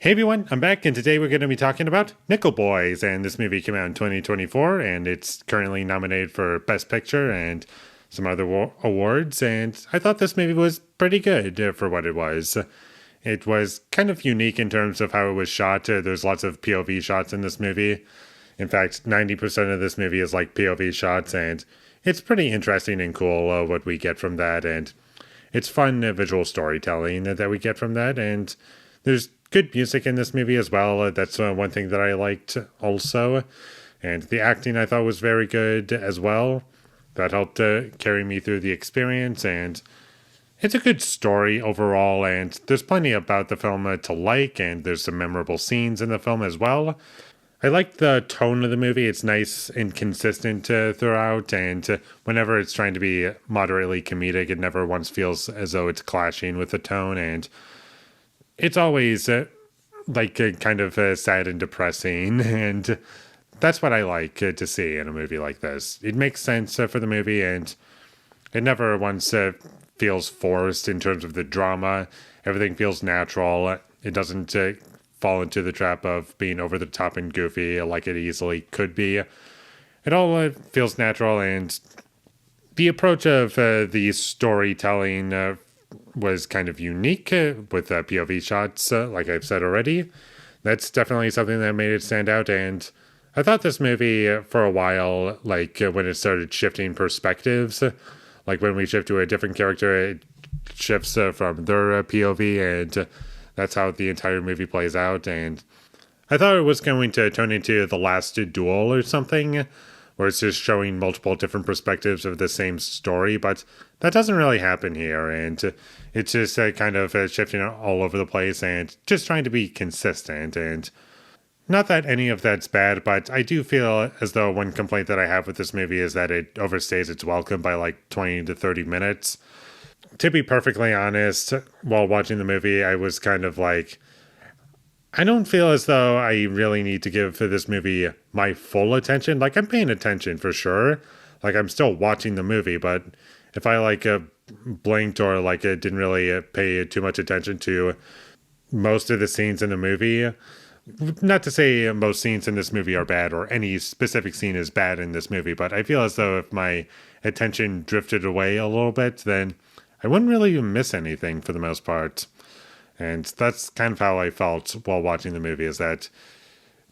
Hey everyone, I'm back, and today we're going to be talking about Nickel Boys. And this movie came out in 2024, and it's currently nominated for Best Picture and some other awards. And I thought this movie was pretty good for what it was. It was kind of unique in terms of how it was shot. There's lots of POV shots in this movie. In fact, 90% of this movie is like POV shots, and it's pretty interesting and cool what we get from that. And it's fun visual storytelling that we get from that. And there's good music in this movie as well. That's one thing that I liked also. And the acting I thought was very good as well. That helped carry me through the experience. And it's a good story overall. And there's plenty about the film to like. And there's some memorable scenes in the film as well. I like the tone of the movie. It's nice and consistent throughout. And whenever it's trying to be moderately comedic, it never once feels as though it's clashing with the tone. And it's always kind of sad and depressing, and that's what I like to see in a movie like this. It makes sense for the movie, and it never once feels forced in terms of the drama. Everything feels natural. It doesn't fall into the trap of being over the top and goofy like it easily could be. It all feels natural, and the approach of the storytelling was kind of unique with POV shots, like I've said already. That's definitely something that made it stand out. And I thought this movie for a while, when it started shifting perspectives, like when we shift to a different character, it shifts from their POV, and that's how the entire movie plays out. And I thought it was going to turn into The Last Duel or something, where it's just showing multiple different perspectives of the same story, but that doesn't really happen here, and it's just kind of shifting all over the place and just trying to be consistent. And not that any of that's bad, but I do feel as though one complaint that I have with this movie is that it overstays its welcome by like 20 to 30 minutes. To be perfectly honest, while watching the movie, I was kind of like, I don't feel as though I really need to give this movie my full attention. Like, I'm paying attention for sure. Like, I'm still watching the movie, but if I blinked or didn't really pay too much attention to most of the scenes in the movie, not to say most scenes in this movie are bad or any specific scene is bad in this movie, but I feel as though if my attention drifted away a little bit, then I wouldn't really miss anything for the most part. And that's kind of how I felt while watching the movie, is that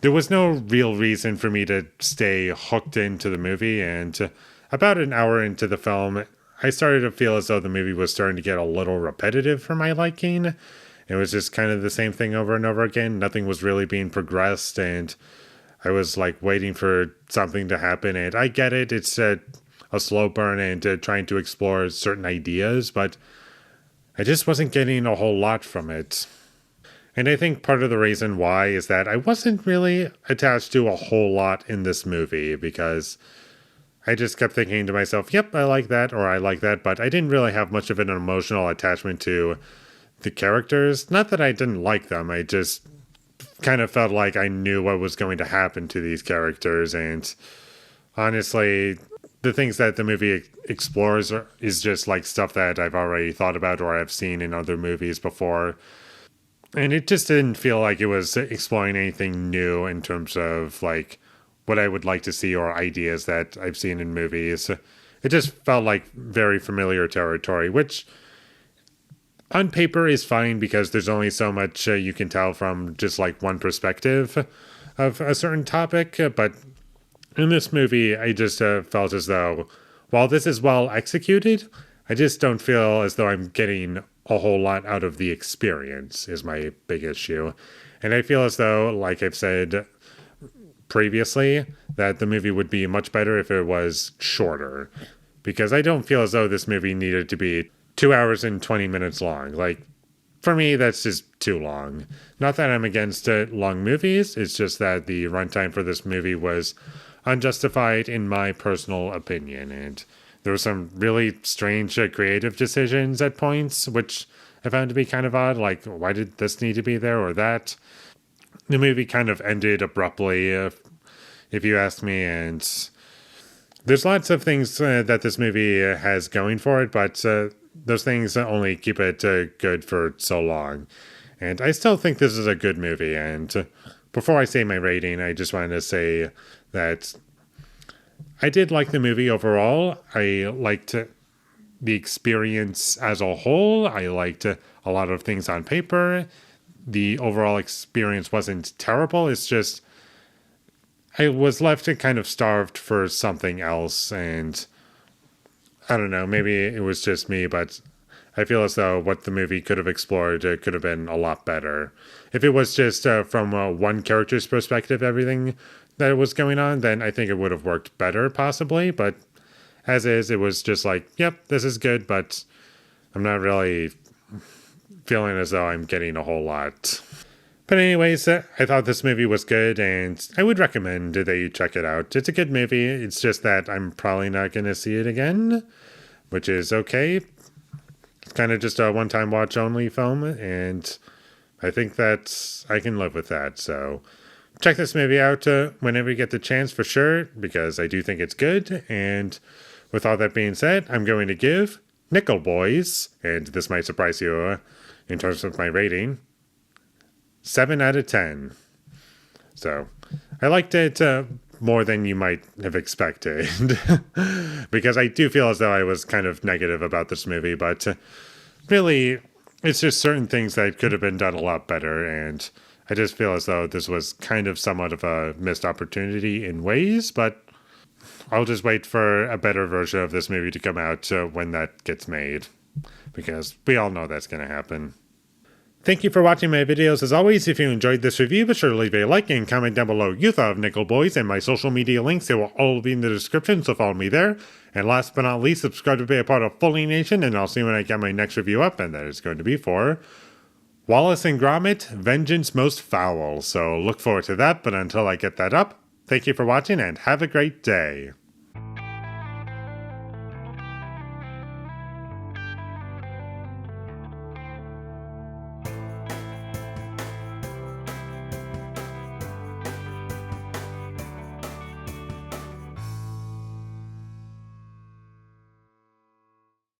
there was no real reason for me to stay hooked into the movie. And about an hour into the film, I started to feel as though the movie was starting to get a little repetitive for my liking. It was just kind of the same thing over and over again. Nothing was really being progressed, and I was waiting for something to happen. And I get it. It's a slow burn and trying to explore certain ideas, but I just wasn't getting a whole lot from it. And I think part of the reason why is that I wasn't really attached to a whole lot in this movie, because I just kept thinking to myself, yep, I like that, or I like that, but I didn't really have much of an emotional attachment to the characters. Not that I didn't like them, I just kind of felt like I knew what was going to happen to these characters, and honestly, the things that the movie explores is just stuff that I've already thought about or I've seen in other movies before. And it just didn't feel like it was exploring anything new in terms of what I would like to see or ideas that I've seen in movies. It just felt like very familiar territory, which on paper is fine because there's only so much you can tell from just one perspective of a certain topic. But in this movie, I just felt as though, while this is well executed, I just don't feel as though I'm getting a whole lot out of the experience, is my big issue. And I feel as though, like I've said previously, that the movie would be much better if it was shorter. Because I don't feel as though this movie needed to be 2 hours and 20 minutes long. For me, that's just too long. Not that I'm against long movies, it's just that the runtime for this movie was unjustified in my personal opinion, and there were some really strange creative decisions at points, which I found to be kind of odd. Why did this need to be there or that? The movie kind of ended abruptly, if you ask me, and there's lots of things that this movie has going for it, but those things only keep it good for so long. And I still think this is a good movie. And before I say my rating, I just wanted to say that I did like the movie overall. I liked the experience as a whole. I liked a lot of things on paper. The overall experience wasn't terrible. It's just I was left kind of starved for something else. And I don't know, maybe it was just me, but I feel as though what the movie could have explored could have been a lot better. If it was just from one character's perspective, everything that was going on, then I think it would have worked better, possibly. But as is, it was just like, yep, this is good, but I'm not really feeling as though I'm getting a whole lot. But anyways, I thought this movie was good, and I would recommend that you check it out. It's a good movie. It's just that I'm probably not going to see it again, which is okay. It's kind of just a one-time watch-only film, and I think that I can live with that. So check this movie out whenever you get the chance for sure, because I do think it's good. And with all that being said, I'm going to give Nickel Boys, and this might surprise you in terms of my rating, 7 out of 10. So I liked it more than you might have expected because I do feel as though I was kind of negative about this movie, but really it's just certain things that could have been done a lot better. And I just feel as though this was kind of somewhat of a missed opportunity in ways, but I'll just wait for a better version of this movie to come out when that gets made, because we all know that's going to happen. Thank you for watching my videos. As always, if you enjoyed this review, be sure to leave a like and comment down below you thought of Nickel Boys, and my social media links, they will all be in the description, so follow me there. And last but not least, subscribe to be a part of Foley Nation, and I'll see you when I get my next review up, and that is going to be for Wallace and Gromit, Vengeance Most Foul. So look forward to that, but until I get that up, thank you for watching and have a great day.